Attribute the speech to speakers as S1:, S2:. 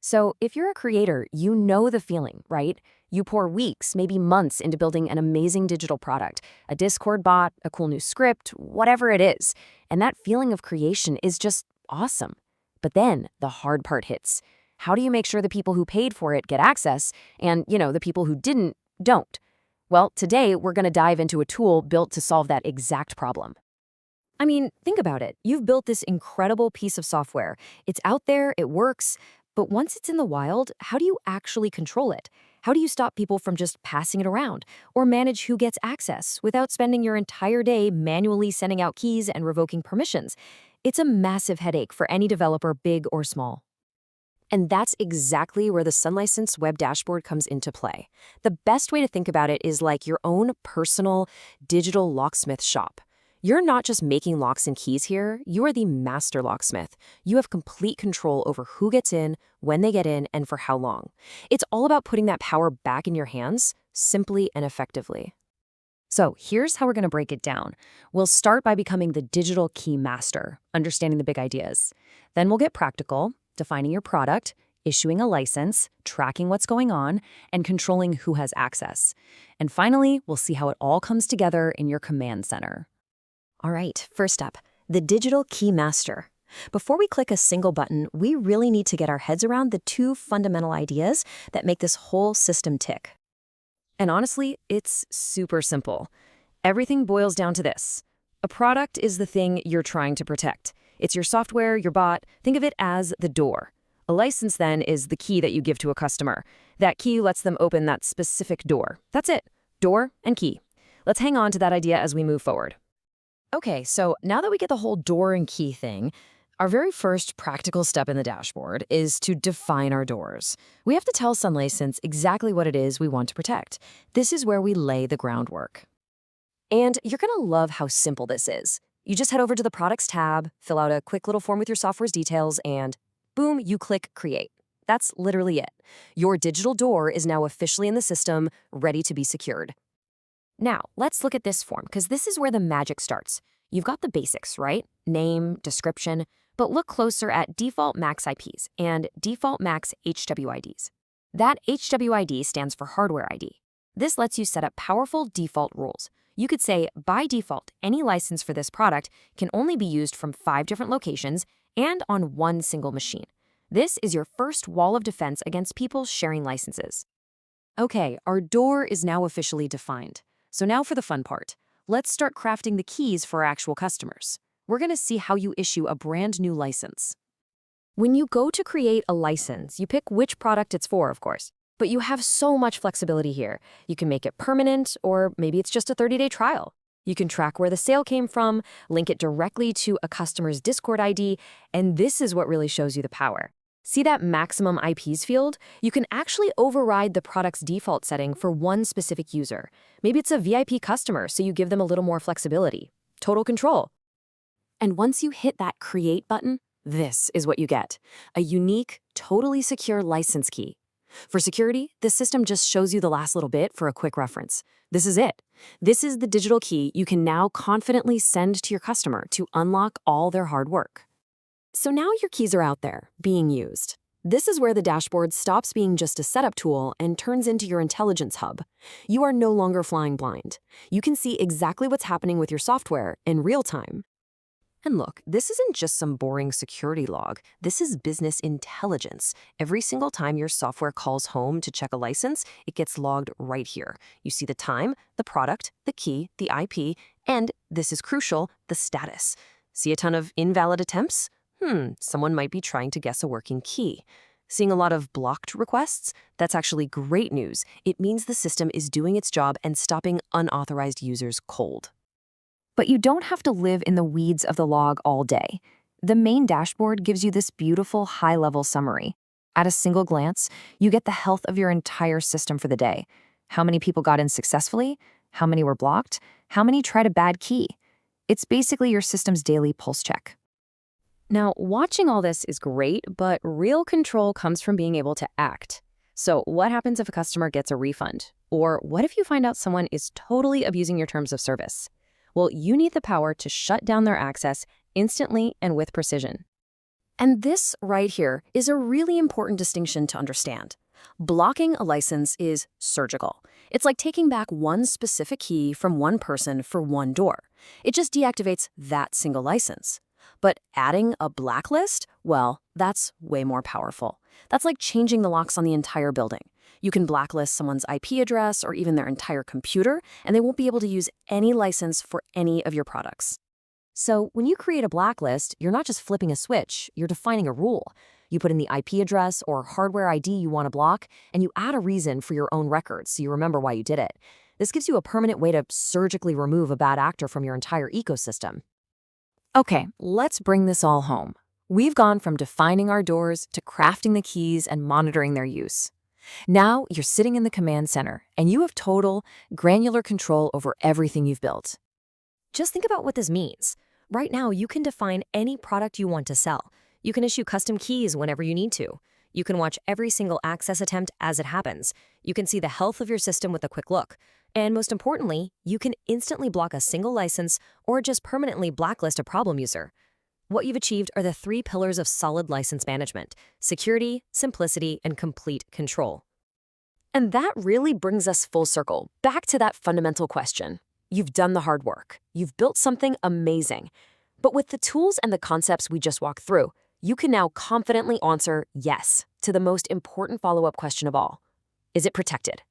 S1: So, if you're a creator, you know the feeling, right? You pour weeks, maybe months into building an amazing digital product, a Discord bot, a cool new script, whatever it is. And that feeling of creation is just awesome. But then the hard part hits. How do you make sure the people who paid for it get access and, the people who didn't don't? Well, today we're going to dive into a tool built to solve that exact problem. I mean, think about it. You've built this incredible piece of software. It's out there, it works, but once it's in the wild, how do you actually control it? How do you stop people from just passing it around or manage who gets access without spending your entire day manually sending out keys and revoking permissions? It's a massive headache for any developer, big or small. And that's exactly where the SunLicense web dashboard comes into play. The best way to think about it is like your own personal digital locksmith shop. You're not just making locks and keys here, you are the master locksmith. You have complete control over who gets in, when they get in, and for how long. It's all about putting that power back in your hands, simply and effectively. So here's how we're going to break it down. We'll start by becoming the digital key master, understanding the big ideas. Then we'll get practical, defining your product, issuing a license, tracking what's going on, and controlling who has access. And finally, we'll see how it all comes together in your command center. All right, first up, the digital key master. Before we click a single button, we really need to get our heads around the two fundamental ideas that make this whole system tick. And honestly, it's super simple. Everything boils down to this. A product is the thing you're trying to protect. It's your software, your bot. Think of it as the door. A license, then, is the key that you give to a customer. That key lets them open that specific door. That's it. Door and key. Let's hang on to that idea as we move forward. Okay, so now that we get the whole door and key thing, our very first practical step in the dashboard is to define our doors. We have to tell SunLicense exactly what it is we want to protect. This is where we lay the groundwork. And you're going to love how simple this is. You just head over to the Products tab, fill out a quick little form with your software's details, and boom, you click Create. That's literally it. Your digital door is now officially in the system, ready to be secured. Now, let's look at this form, because this is where the magic starts. You've got the basics, right? Name, description, but look closer at default max IPs and default max HWIDs. That HWID stands for hardware ID. This lets you set up powerful default rules. You could say, by default, any license for this product can only be used from 5 different locations and on one single machine. This is your first wall of defense against people sharing licenses. Okay, our door is now officially defined. So now for the fun part. Let's start crafting the keys for our actual customers. We're going to see how you issue a brand new license. When you go to create a license, you pick which product it's for, of course. But you have so much flexibility here. You can make it permanent, or maybe it's just a 30-day trial. You can track where the sale came from, link it directly to a customer's Discord ID, and this is what really shows you the power. See that maximum IPs field? You can actually override the product's default setting for one specific user. Maybe it's a VIP customer, so you give them a little more flexibility. Total control. And once you hit that Create button, this is what you get. A unique, totally secure license key. For security, the system just shows you the last little bit for a quick reference. This is it. This is the digital key you can now confidently send to your customer to unlock all their hard work. So now your keys are out there, being used. This is where the dashboard stops being just a setup tool and turns into your intelligence hub. You are no longer flying blind. You can see exactly what's happening with your software in real time. And look, this isn't just some boring security log. This is business intelligence. Every single time your software calls home to check a license, it gets logged right here. You see the time, the product, the key, the IP, and, this is crucial, the status. See a ton of invalid attempts? Someone might be trying to guess a working key. Seeing a lot of blocked requests? That's actually great news. It means the system is doing its job and stopping unauthorized users cold. But you don't have to live in the weeds of the log all day. The main dashboard gives you this beautiful high-level summary. At a single glance, you get the health of your entire system for the day. How many people got in successfully? How many were blocked? How many tried a bad key? It's basically your system's daily pulse check. Now, watching all this is great, but real control comes from being able to act. So what happens if a customer gets a refund? Or what if you find out someone is totally abusing your terms of service? Well, you need the power to shut down their access instantly and with precision. And this right here is a really important distinction to understand. Blocking a license is surgical. It's like taking back one specific key from one person for one door. It just deactivates that single license. But adding a blacklist, well, that's way more powerful. That's like changing the locks on the entire building. You can blacklist someone's IP address or even their entire computer, and they won't be able to use any license for any of your products. So when you create a blacklist, you're not just flipping a switch, you're defining a rule. You put in the IP address or hardware ID you want to block, and you add a reason for your own records so you remember why you did it. This gives you a permanent way to surgically remove a bad actor from your entire ecosystem. Okay, let's bring this all home. We've gone from defining our doors to crafting the keys and monitoring their use. Now you're sitting in the command center, and you have total, granular control over everything you've built. Just think about what this means. Right now, you can define any product you want to sell. You can issue custom keys whenever you need to. You can watch every single access attempt as it happens. You can see the health of your system with a quick look. And most importantly, you can instantly block a single license or just permanently blacklist a problem user. What you've achieved are the three pillars of solid license management: security, simplicity, and complete control. And that really brings us full circle, back to that fundamental question. You've done the hard work. You've built something amazing. But with the tools and the concepts we just walked through, you can now confidently answer yes to the most important follow-up question of all. Is it protected?